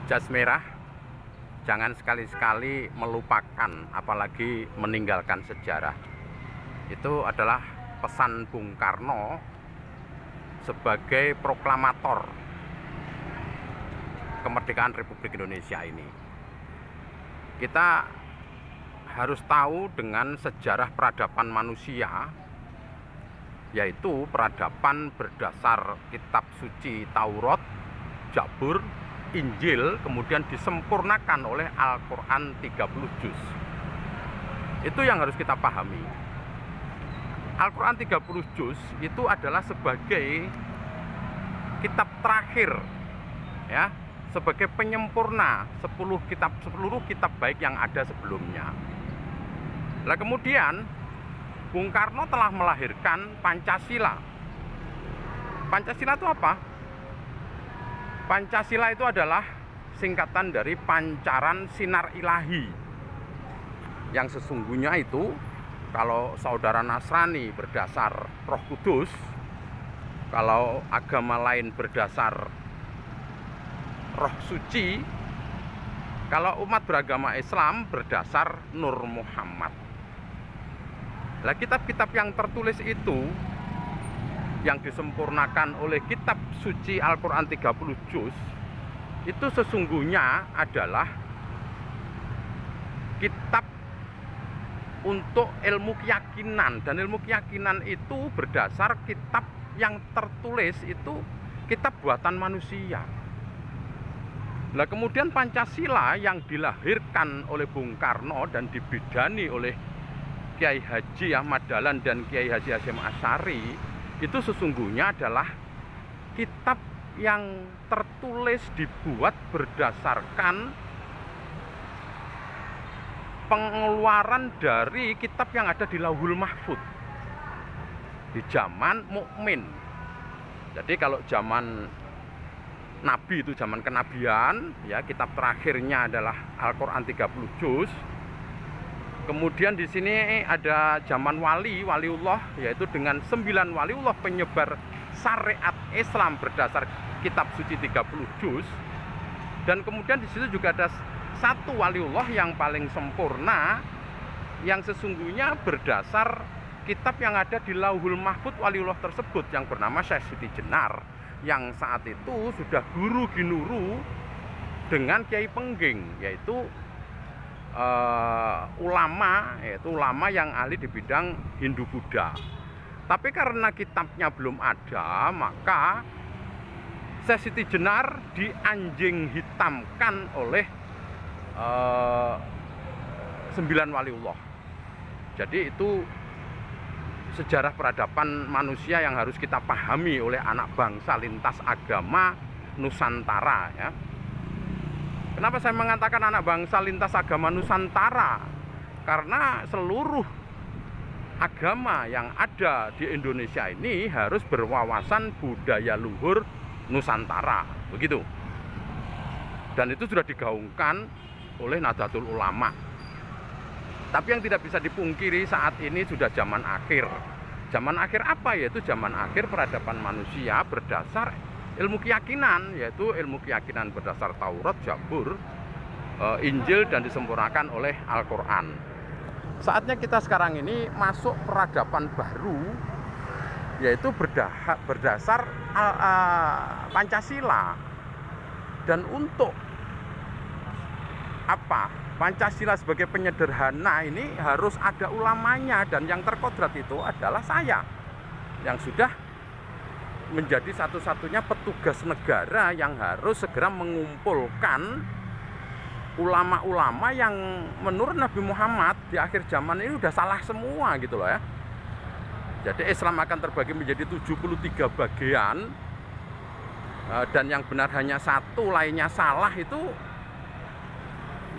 jas merah, jangan sekali-sekali melupakan, apalagi meninggalkan sejarah. Itu adalah pesan Bung Karno sebagai proklamator kemerdekaan Republik Indonesia ini. Kita harus tahu dengan sejarah peradaban manusia, yaitu peradaban berdasar kitab suci Taurat, Zabur, Injil, kemudian disempurnakan oleh Al-Quran 30 juz. Itu yang harus kita pahami. Al-Quran 30 juz itu adalah sebagai kitab terakhir, ya, sebagai penyempurna seluruh kitab baik yang ada sebelumnya. Nah, kemudian Bung Karno telah melahirkan Pancasila. Pancasila itu apa? Pancasila itu adalah singkatan dari pancaran sinar ilahi. Yang sesungguhnya itu, kalau saudara Nasrani berdasar Roh Kudus, kalau agama lain berdasar Roh Suci, kalau umat beragama Islam berdasar Nur Muhammad. Nah, kitab-kitab yang tertulis itu, yang disempurnakan oleh kitab suci Al-Quran 30 juz, itu sesungguhnya adalah kitab untuk ilmu keyakinan. Dan ilmu keyakinan itu berdasar kitab yang tertulis itu kitab buatan manusia. Nah, kemudian Pancasila yang dilahirkan oleh Bung Karno dan dibidani oleh Kiai Haji Ahmad Dahlan dan Kiai Haji Hasyim Asy'ari itu sesungguhnya adalah kitab yang tertulis dibuat berdasarkan pengeluaran dari kitab yang ada di Lauhul Mahfuz di zaman mukmin. Jadi kalau zaman Nabi itu zaman kenabian, ya, kitab terakhirnya adalah Al-Quran 30 juz. Kemudian di sini ada zaman waliullah, yaitu dengan 9 waliullah penyebar syariat Islam berdasar kitab suci 30 juz. Dan kemudian di situ juga ada satu waliullah yang paling sempurna, yang sesungguhnya berdasar kitab yang ada di Lauhul Mahfuz waliullah tersebut, yang bernama Syekh Siti Jenar, yang saat itu sudah guru ginuru dengan Kiai Pengging, yaitu ulama yang ahli di bidang Hindu Buddha. Tapi karena kitabnya belum ada, maka Syekh Siti Jenar dianjing hitamkan oleh 9 waliullah. Jadi itu sejarah peradaban manusia yang harus kita pahami oleh anak bangsa lintas agama Nusantara, ya. Kenapa saya mengatakan anak bangsa lintas agama Nusantara? Karena seluruh agama yang ada di Indonesia ini harus berwawasan budaya luhur Nusantara, begitu. Dan itu sudah digaungkan oleh Nahdlatul Ulama. Tapi yang tidak bisa dipungkiri saat ini sudah zaman akhir. Zaman akhir apa? Yaitu zaman akhir peradaban manusia berdasar ilmu keyakinan, yaitu ilmu keyakinan berdasar Taurat, Zabur, Injil, dan disempurnakan oleh Al-Quran. Saatnya kita sekarang ini masuk peradaban baru, yaitu berdasar Pancasila. Dan untuk apa? Pancasila sebagai penyederhana ini harus ada ulamanya, dan yang terkodrat itu adalah saya yang sudah menjadi satu-satunya petugas negara yang harus segera mengumpulkan ulama-ulama yang menurut Nabi Muhammad di akhir zaman ini udah salah semua, gitu loh, ya. Jadi Islam akan terbagi menjadi 73 bagian, dan yang benar hanya satu, lainnya salah. Itu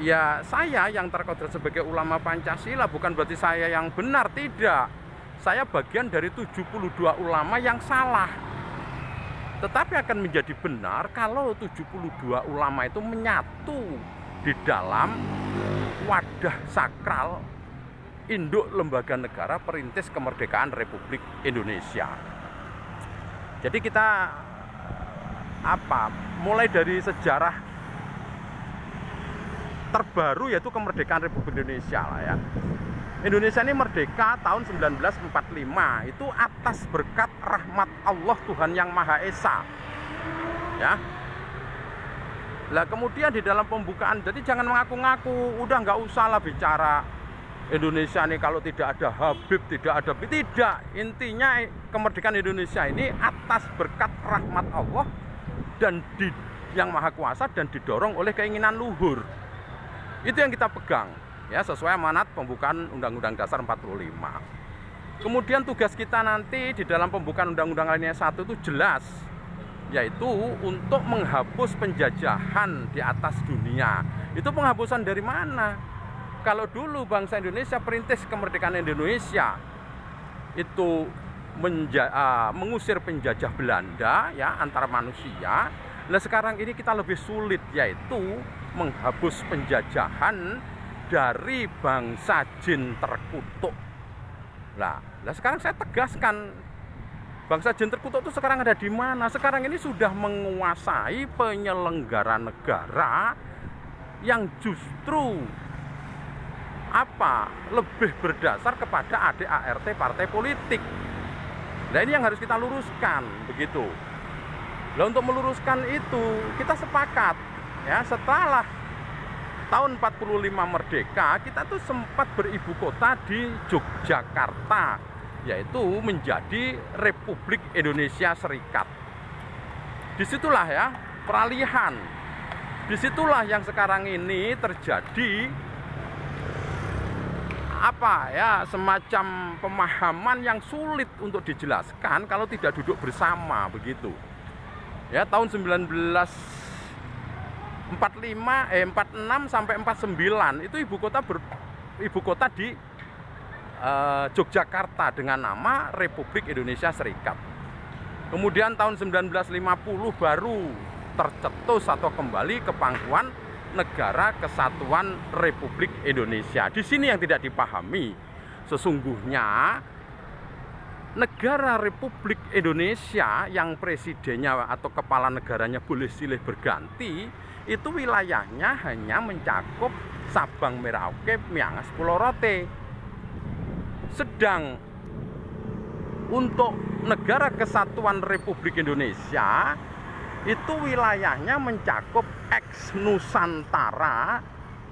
ya saya yang terkodrat sebagai ulama Pancasila, bukan berarti saya yang benar, tidak. Saya bagian dari 72 ulama yang salah. Tetapi akan menjadi benar kalau 72 ulama itu menyatu di dalam wadah sakral induk lembaga negara perintis kemerdekaan Republik Indonesia. Jadi kita mulai dari sejarah terbaru yaitu kemerdekaan Republik Indonesia lah ya. Indonesia ini merdeka tahun 1945 itu atas berkat rahmat Allah Tuhan Yang Maha Esa. Ya. Lah kemudian di dalam pembukaan, jadi jangan mengaku-ngaku, udah nggak usah lah bicara Indonesia ini kalau tidak ada Habib, tidak ada tidak. Intinya kemerdekaan Indonesia ini atas berkat rahmat Allah dan Yang Maha Kuasa dan didorong oleh keinginan luhur. Itu yang kita pegang. Ya, sesuai amanat pembukaan Undang-Undang Dasar 45. Kemudian tugas kita nanti di dalam pembukaan Undang-Undang Alinea 1 itu jelas, yaitu untuk menghapus penjajahan di atas dunia. Itu penghapusan dari mana? Kalau dulu bangsa Indonesia perintis kemerdekaan Indonesia itu mengusir penjajah Belanda ya antara manusia. Nah sekarang ini kita lebih sulit, yaitu menghapus penjajahan dari bangsa jin terkutuk. Nah sekarang saya tegaskan, bangsa jin terkutuk itu sekarang ada di mana? Sekarang ini sudah menguasai penyelenggara negara yang justru lebih berdasar kepada ADART partai politik. Nah ini yang harus kita luruskan, begitu. Nah untuk meluruskan itu kita sepakat ya, setelah tahun 45 merdeka, kita tuh sempat beribu kota di Yogyakarta, yaitu menjadi Republik Indonesia Serikat. Disitulah ya peralihan. Disitulah yang sekarang ini terjadi semacam pemahaman yang sulit untuk dijelaskan kalau tidak duduk bersama, begitu. Ya, tahun 46 sampai 49 itu ibu kota di Yogyakarta dengan nama Republik Indonesia Serikat. Kemudian tahun 1950 baru tercetus atau kembali ke pangkuan Negara Kesatuan Republik Indonesia. Di sini yang tidak dipahami, sesungguhnya negara Republik Indonesia yang presidennya atau kepala negaranya boleh silih berganti, itu wilayahnya hanya mencakup Sabang, Merauke, Miangas, Pulau Rote. Sedang untuk Negara Kesatuan Republik Indonesia itu wilayahnya mencakup ex Nusantara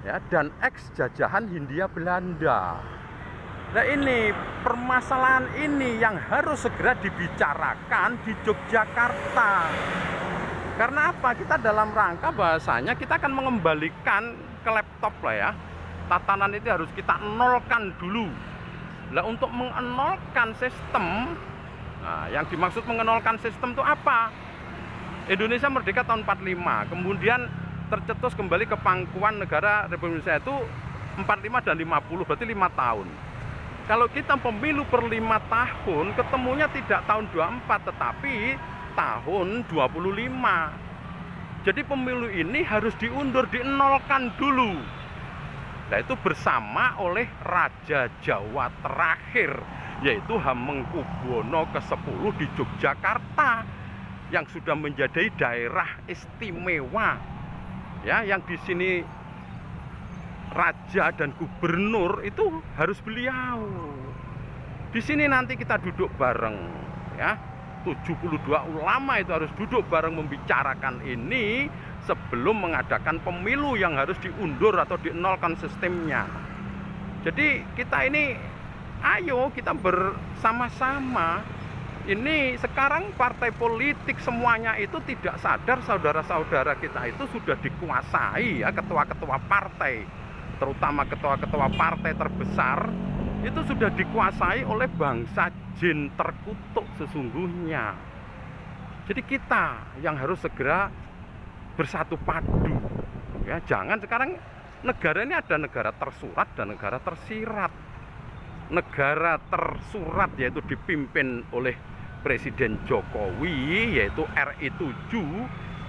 ya, dan ex jajahan Hindia Belanda. Nah ini permasalahan ini yang harus segera dibicarakan di Yogyakarta. Karena apa? Kita dalam rangka bahasanya kita akan mengembalikan ke laptop lah ya. Tatanan itu harus kita nolkan dulu. Nah untuk mengenolkan sistem, nah yang dimaksud mengenolkan sistem itu apa? Indonesia merdeka tahun 45, kemudian tercetus kembali ke pangkuan negara Republik Indonesia itu 45 dan 50, berarti 5 tahun. Kalau kita pemilu per 5 tahun, ketemunya tidak tahun 24, tetapi tahun 25. Jadi pemilu ini harus diundur, dienolkan dulu. Nah itu bersama oleh Raja Jawa terakhir, yaitu Hamengkubuwono ke-10 di Yogyakarta, yang sudah menjadi daerah istimewa. Ya, yang di sini raja dan gubernur itu harus beliau. Di sini nanti kita duduk bareng ya. 72 ulama itu harus duduk bareng membicarakan ini sebelum mengadakan pemilu yang harus diundur atau dienolkan sistemnya. Jadi kita ini ayo kita bersama-sama. Ini sekarang partai politik semuanya itu tidak sadar saudara-saudara kita itu sudah dikuasai ya, ketua-ketua partai, terutama ketua-ketua partai terbesar itu sudah dikuasai oleh bangsa jin terkutuk sesungguhnya. Jadi kita yang harus segera bersatu padu ya, jangan sekarang negara ini ada negara tersurat dan negara tersirat. Negara tersurat yaitu dipimpin oleh Presiden Jokowi yaitu RI 7,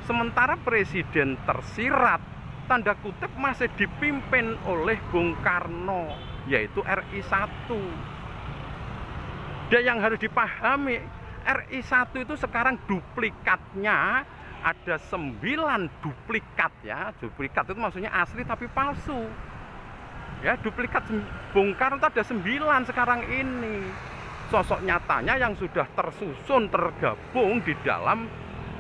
sementara presiden tersirat tanda kutip masih dipimpin oleh Bung Karno yaitu RI 1. Dan yang harus dipahami, RI 1 itu sekarang duplikatnya ada 9 duplikat ya. Duplikat itu maksudnya asli tapi palsu. Ya, duplikat Bung Karno itu ada 9 sekarang ini. Sosok nyatanya yang sudah tersusun, tergabung di dalam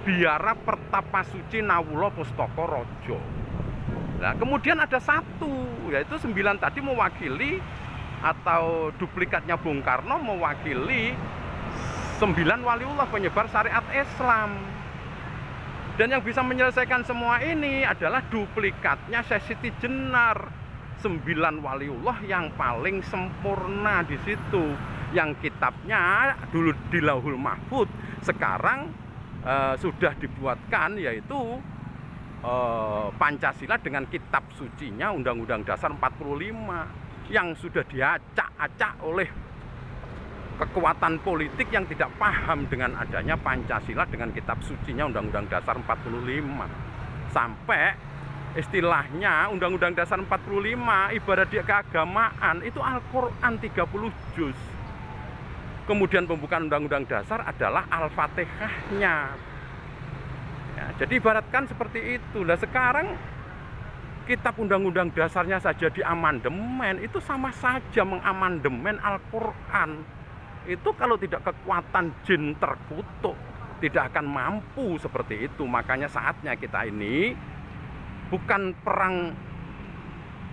Biara Pertapasuci Nawulo Pustaka Raja. Nah, kemudian ada 1, yaitu 9 tadi mewakili atau duplikatnya Bung Karno mewakili 9 waliullah penyebar syariat Islam. Dan yang bisa menyelesaikan semua ini adalah duplikatnya Syekh Siti Jenar, 9 waliullah yang paling sempurna di situ, yang kitabnya dulu di Lauhul Mahfuz, sekarang sudah dibuatkan, yaitu Pancasila dengan kitab sucinya Undang-Undang Dasar 45 yang sudah diacak-acak oleh kekuatan politik yang tidak paham dengan adanya Pancasila dengan kitab sucinya Undang-Undang Dasar 45. Sampai istilahnya Undang-Undang Dasar 45 ibarat dia keagamaan itu Al-Quran 30 juz. Kemudian pembukaan Undang-Undang Dasar adalah Al-Fatihahnya. Ya, jadi ibaratkan seperti itu. Nah, sekarang kitab Undang-Undang Dasarnya saja diamandemen, itu sama saja mengamandemen Al-Quran. Itu kalau tidak kekuatan jin terkutuk tidak akan mampu seperti itu. Makanya saatnya kita ini bukan perang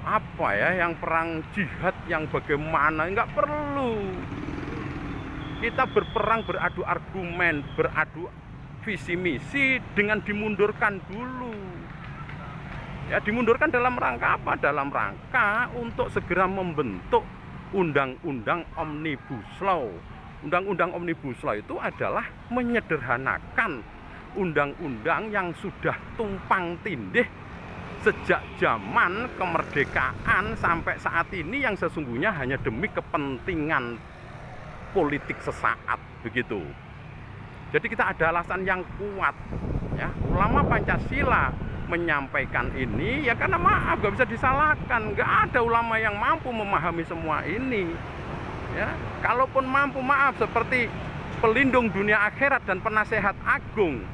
apa ya, yang perang jihad yang bagaimana, nggak perlu. Kita berperang, beradu argumen, beradu visi misi dengan dimundurkan dulu. Ya, dimundurkan dalam rangka apa? Dalam rangka untuk segera membentuk Undang-Undang Omnibus Law. Undang-Undang Omnibus Law itu adalah menyederhanakan undang-undang yang sudah tumpang tindih sejak zaman kemerdekaan sampai saat ini, yang sesungguhnya hanya demi kepentingan politik sesaat, begitu. Jadi kita ada alasan yang kuat ya. Ulama Pancasila menyampaikan ini ya karena maaf, gak bisa disalahkan, gak ada ulama yang mampu memahami semua ini ya. Kalaupun mampu, maaf, seperti pelindung dunia akhirat dan penasehat agung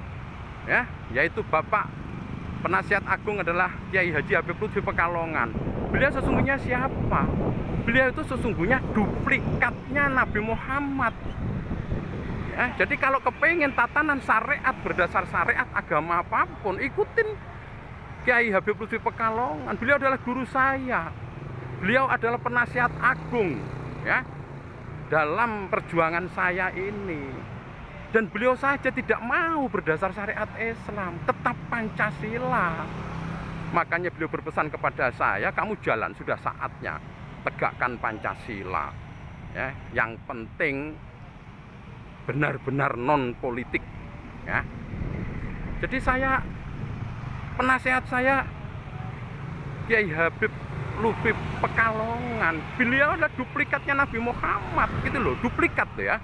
ya, yaitu Bapak Penasihat Agung adalah Kiai Haji Habib Lutfi Pekalongan. Beliau sesungguhnya siapa? Beliau itu sesungguhnya duplikatnya Nabi Muhammad ya. Jadi kalau kepengen tatanan syariat berdasar syariat agama apapun, ikutin Kiai Habib Lutfi Pekalongan. Beliau adalah guru saya. Beliau adalah penasihat agung ya dalam perjuangan saya ini. Dan beliau saja tidak mau berdasar syariat Islam, tetap Pancasila. Makanya beliau berpesan kepada saya, kamu jalan, sudah saatnya tegakkan Pancasila ya. Yang penting benar-benar non politik ya. Jadi saya, penasehat saya Kiai Habib Lutfi Pekalongan, beliau adalah duplikatnya Nabi Muhammad gitu loh, duplikat tuh ya.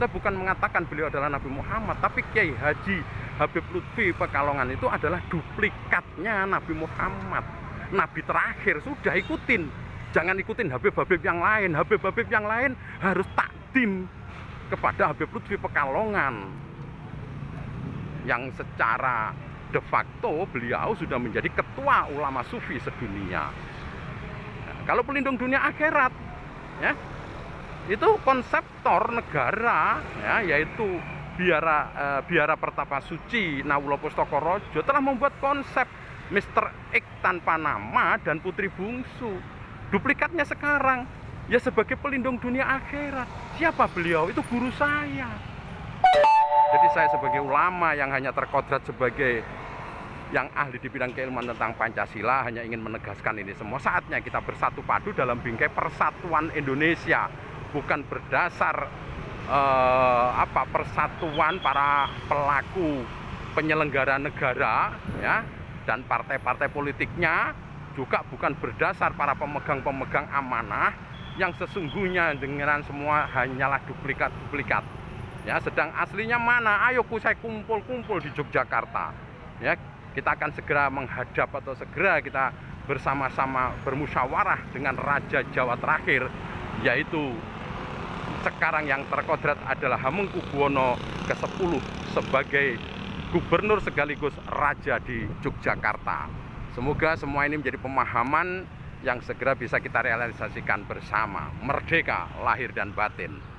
Saya bukan mengatakan beliau adalah Nabi Muhammad, tapi Kiai Haji Habib Lutfi Pekalongan itu adalah duplikatnya Nabi Muhammad, Nabi terakhir. Sudah ikutin, jangan ikutin Habib-Habib yang lain. Habib-Habib yang lain harus takdim kepada Habib Lutfi Pekalongan yang secara de facto beliau sudah menjadi ketua ulama sufi sedunia. Nah, kalau pelindung dunia akhirat ya, itu konseptor negara ya, yaitu Biara Pertapasuci Nawulo Pustaka Raja telah membuat konsep Mr. X tanpa nama dan Putri Bungsu. Duplikatnya sekarang ya sebagai pelindung dunia akhirat. Siapa beliau? Itu guru saya. Jadi saya sebagai ulama yang hanya terkodrat sebagai yang ahli di bidang keilmuan tentang Pancasila hanya ingin menegaskan ini semua. Saatnya kita bersatu padu dalam bingkai persatuan Indonesia, bukan berdasar persatuan para pelaku penyelenggara negara ya, dan partai-partai politiknya, juga bukan berdasar para pemegang-pemegang amanah yang sesungguhnya dengan semua hanyalah duplikat-duplikat ya. Sedang aslinya mana? Ayo saya kumpul-kumpul di Yogyakarta ya. Kita akan segera menghadap atau segera kita bersama-sama bermusyawarah dengan Raja Jawa terakhir, yaitu sekarang yang terkodrat adalah Hamengkubuwono ke-10 sebagai gubernur sekaligus raja di Yogyakarta. Semoga semua ini menjadi pemahaman yang segera bisa kita realisasikan bersama. Merdeka lahir dan batin.